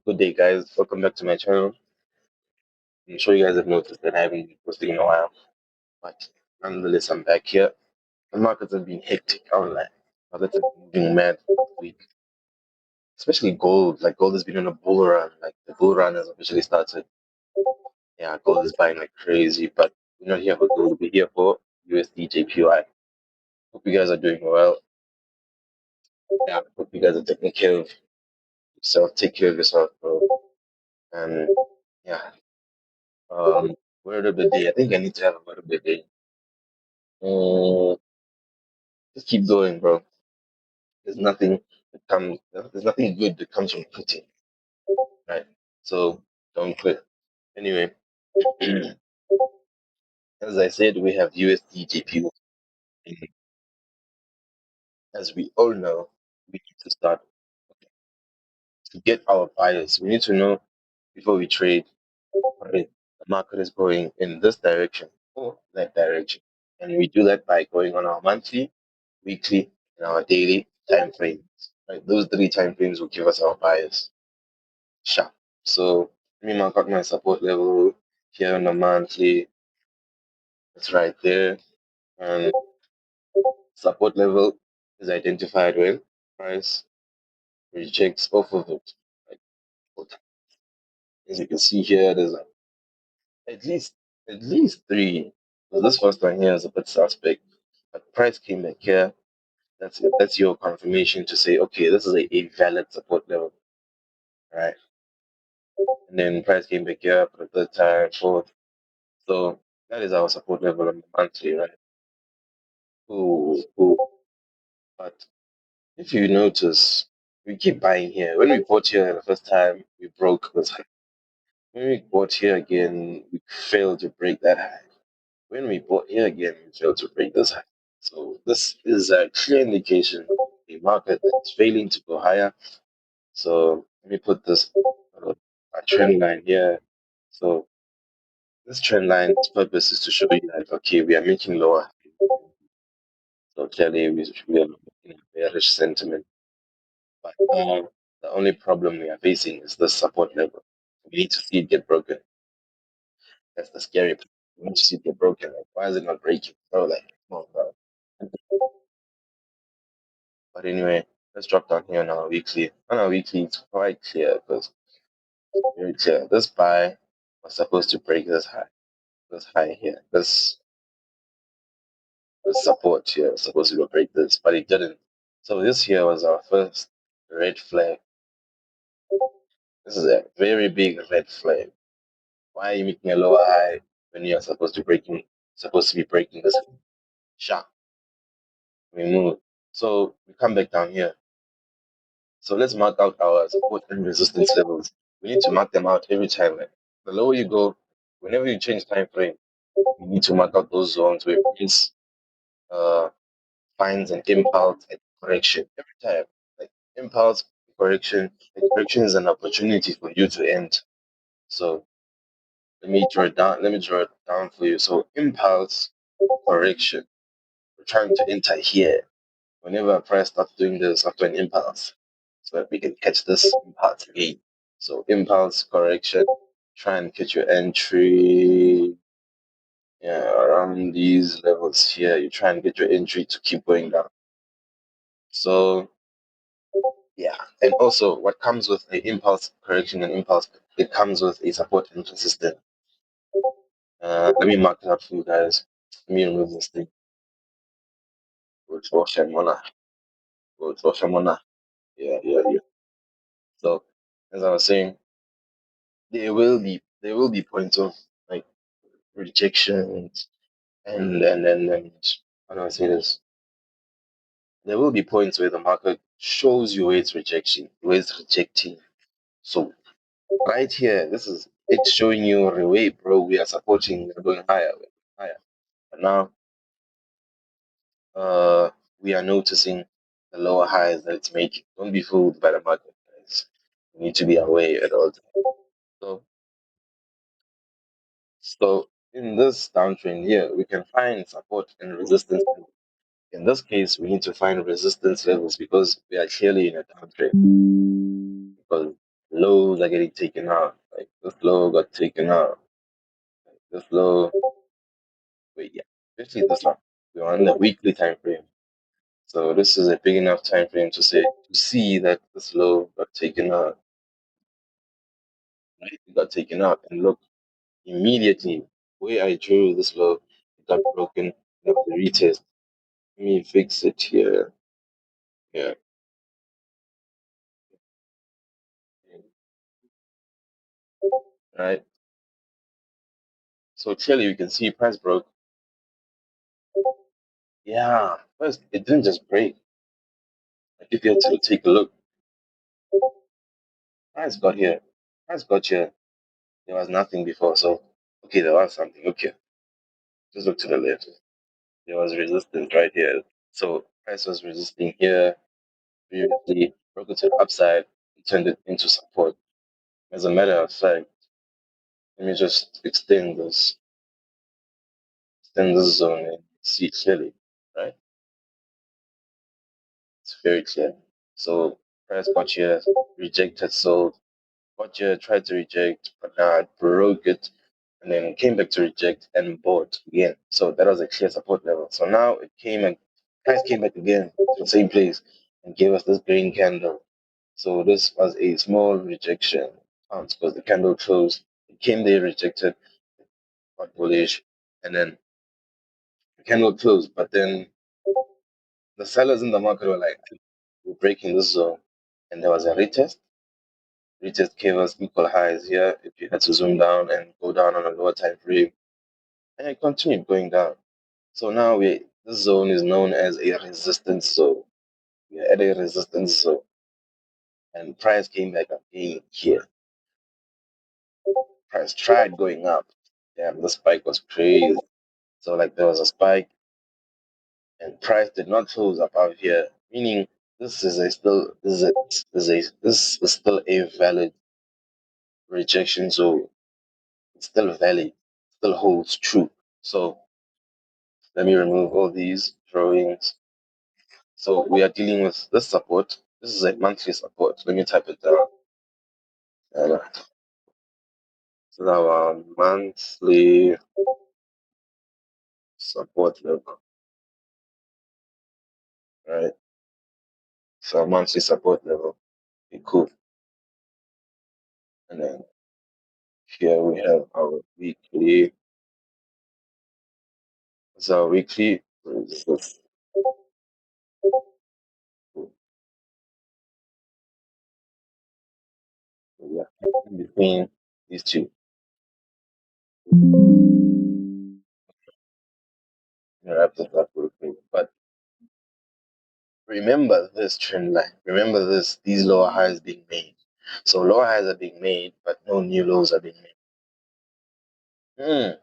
Good day, guys. Welcome back to my channel. I'm sure you guys have noticed that I haven't been posting in a while, but nonetheless, I'm back here. The markets have been hectic online. Markets have been moving mad this week, especially gold. Like, gold has been on a bull run. Like, the bull run has officially started. Yeah, gold is buying like crazy, but we're not here for gold. We're here for USDJPY. Hope you guys are doing well. Yeah, hope you guys are taking care of yourself. Take care of yourself, bro. And yeah, word of the day. I think I need to have a word of the day. Mm, just keep going, bro. There's nothing there's nothing good that comes from quitting, right? So don't quit. Anyway, as I said, we have USDJPY. As we all know, we need to start to get our buyers. We need to know before we trade, okay, the market is going in this direction or that direction. And we do that by going on our monthly, weekly, and our daily time frames. Right? Those three time frames will give us our buyers. Sharp. So let me mark out my support level here on the monthly. It's right there. And support level is identified when price rejects off of it. Like, as you can see here, there's at least at least three. So this first one here is a bit suspect. But price came back here. That's your confirmation to say, okay, this is a valid support level, right? And then price came back here for the third time, fourth. So that is our support level on the monthly, right? Cool, cool. But if you notice, we keep buying here. When we bought here the first time, we broke this high. When we bought here again, we failed to break that high. When we bought here again, we failed to break this high. So this is a clear indication of a market that's failing to go higher. So let me put this a trend line here. So this trend line's purpose is to show you that okay, we are making lower. So clearly we are making a bearish sentiment. But the only problem we are facing is the support level. We need to see it get broken. That's the scary part. We need to see it get broken. Like, why is it not breaking? Bro, like, come on, bro. But anyway, let's drop down here on our weekly. On our weekly, it's quite clear because very clear. This buy was supposed to break this high here. This support here was supposed to go break this, but it didn't. So this here was our first red flag. This is a very big red flag. Why are you making a lower high when you're supposed to be breaking this sharp? We move. So we come back down here. So let's mark out our support and resistance levels. We need to mark them out every time. Like, the lower you go, whenever you change time frame, you need to mark out those zones where price uh, finds an impulse and correction every time. Like impulse, correction. The correction is an opportunity for you to end. So let me draw it down for you. So impulse, correction. We're trying to enter here whenever a price starts doing this after an impulse, so that we can catch this impulse again. So impulse correction, try and catch your entry, yeah, around these levels here. You try and get your entry to keep going down. So yeah, and also what comes with the impulse correction and impulse, it comes with a support and resistance. Let me mark it up for you guys. Let me remove this thing. Go to Shamona. Go to Shamona. Yeah, yeah, yeah. So as I was saying, there will be points of like rejections and how do I say this? There will be points where the market shows you where it's rejection, where it's rejecting. So right here, this is it's showing you the way, bro. We are supporting, we're going higher, we're going higher. But now uh we are noticing the lower highs that it's making. Don't be fooled by the market, guys. You need to be aware at all times. So so in this downtrend here, we can find support and resistance. In this case, we need to find resistance levels because we are clearly in a downtrend. Because Lows are getting taken out. Like this low got taken out. This low, wait, yeah, especially this one. We're on the weekly time frame. So this is a big enough time frame to see that this low got taken out, right? It got taken out, and look, immediately where I drew this low, it got broken. That was a retest. Let me fix it here. Yeah, right. So clearly we can see price broke. Yeah, first it didn't just break. Like if you had to take a look, price got here, price got here. There was nothing before, so okay, there was something. Okay, just look to the left. There was resistance right here. So price was resisting here previously, broke it to the upside, and turned it into support. As a matter of fact, let me just extend this zone and see clearly, right? It's very clear. So price got here, rejected, sold. Got here, tried to reject, but now it broke it, and then came back to reject and bought again. So that was a clear support level. So now it came and price came back again to the same place and gave us this green candle. So this was a small rejection because the candle closed. It came there, rejected, got bullish, and then the candle closed. But then the sellers in the market were like, we're breaking this zone. And there was a retest. Retest gave us equal highs here. If you had to zoom down and go down on a lower time frame, and it continued going down. So now this zone is known as a resistance zone. We're at a resistance zone, and price came back again here. Price tried going up. Damn, the spike was crazy. So like there was a spike, and price did not close above here, meaning this is still a valid rejection. So it's still valid, still holds true. So let me remove all these drawings. So we are dealing with this support. This is a monthly support. Let me type it down. Uh, So our monthly support level, right? So monthly support level. Okay, cool. And then here we have our weekly. So weekly resistance. Yeah, in between these two. Wrap this up real quick. But remember this trend line. Remember these lower highs being made. So lower highs are being made, but no new lows are being made.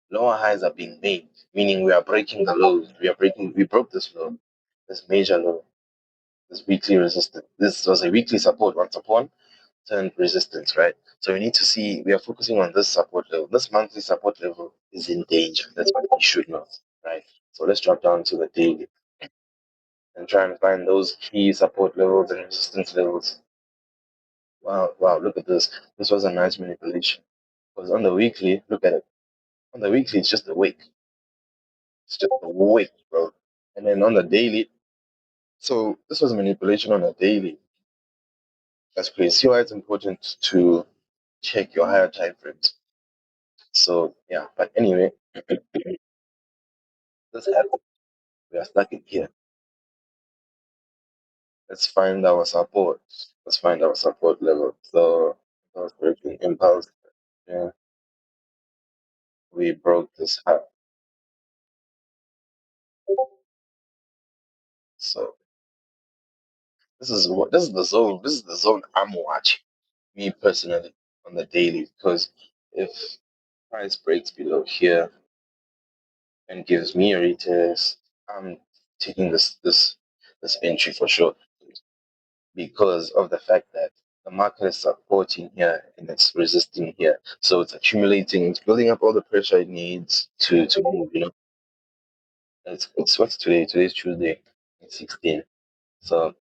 Lower highs are being made, meaning we are breaking the lows. We broke this low, this major low, this weekly resistance. This was a weekly support once upon turned resistance, right? So we need to see, we are focusing on this support level. This monthly support level is in danger. That's what we should know, right? So let's drop down to the daily and try and find those key support levels and resistance levels. Wow, wow, look at this. This was a nice manipulation. Because on the weekly, look at it. On the weekly, it's just a wick. It's just a wick, bro. And then on the daily, so this was a manipulation on a daily. That's crazy. See why it's important to check your higher time frames. So yeah, but anyway, this happened. We are stuck in here. Let's find our support. Let's find our support level. So I was breaking impulse. Yeah, we broke this high. So this is the zone I'm watching, me personally, on the daily. Because if price breaks below here and gives me a retest, I'm taking this entry for sure because of the fact that the market is supporting here and it's resisting here. So it's accumulating, it's building up all the pressure it needs to move, you know. It's what's today? Today's Tuesday, 16. So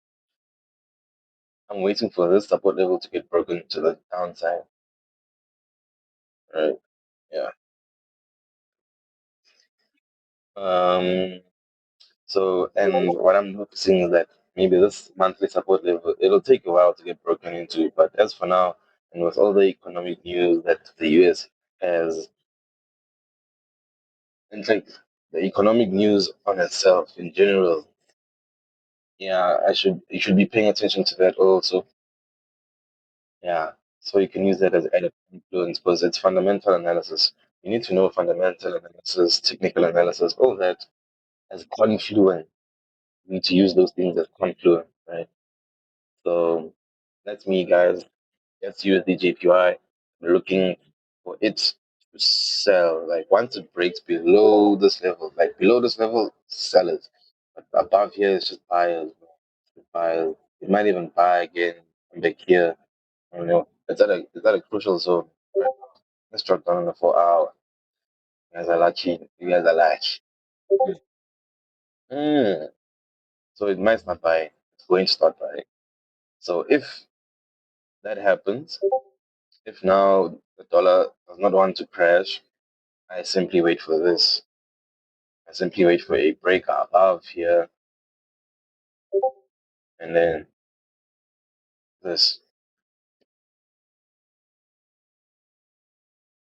I'm waiting for this support level to get broken to the downside. Right? Yeah. Um. So, and what I'm noticing is that maybe this monthly support level, it'll take a while to get broken into. But as for now, and with all the economic news that the US has, and like the economic news on itself in general, yeah, you should be paying attention to that also. Yeah. So you can use that as added influence because it's fundamental analysis. You need to know fundamental analysis, technical analysis, all that as confluent. You need to use those things as confluent, right? So that's me, guys. Let's use the JPY. We're looking for it to sell. Like once it breaks below this level, like below this level, sell it. But above here, it's just buyers. Bro. Buyers. You might even buy again. Come back here. I don't know. It's at a crucial zone right now. Let's drop down on the 4 hour. You guys are lucky. You guys are lucky. Mm. So it might start buying. It's going to start buying. So if that happens, if now the dollar does not want to crash, I simply wait for this. I simply wait for a break above here and then this.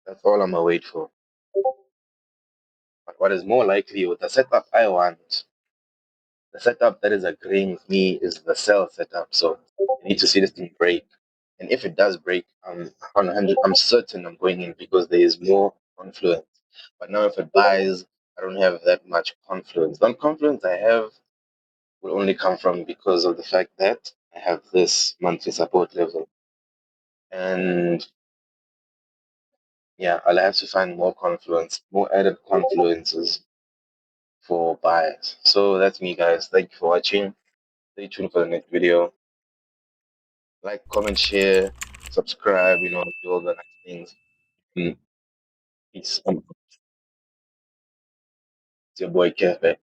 That's all I'm gonna wait for. But what is more likely with the setup I want, the setup that is agreeing with me is the sell setup. So I need to see this thing break. And if it does break, I'm 100, I'm certain I'm going in because there is more confluence. But now if it buys, I don't have that much confluence. The confluence I have will only come from because of the fact that I have this monthly support level. And yeah, I'll have to find more confluence, more added confluences for buyers. So that's me, guys. Thank you for watching. Stay tuned for the next video. Like, comment, share, subscribe, do all the nice things. Mm, Peace. It's your boy Kev.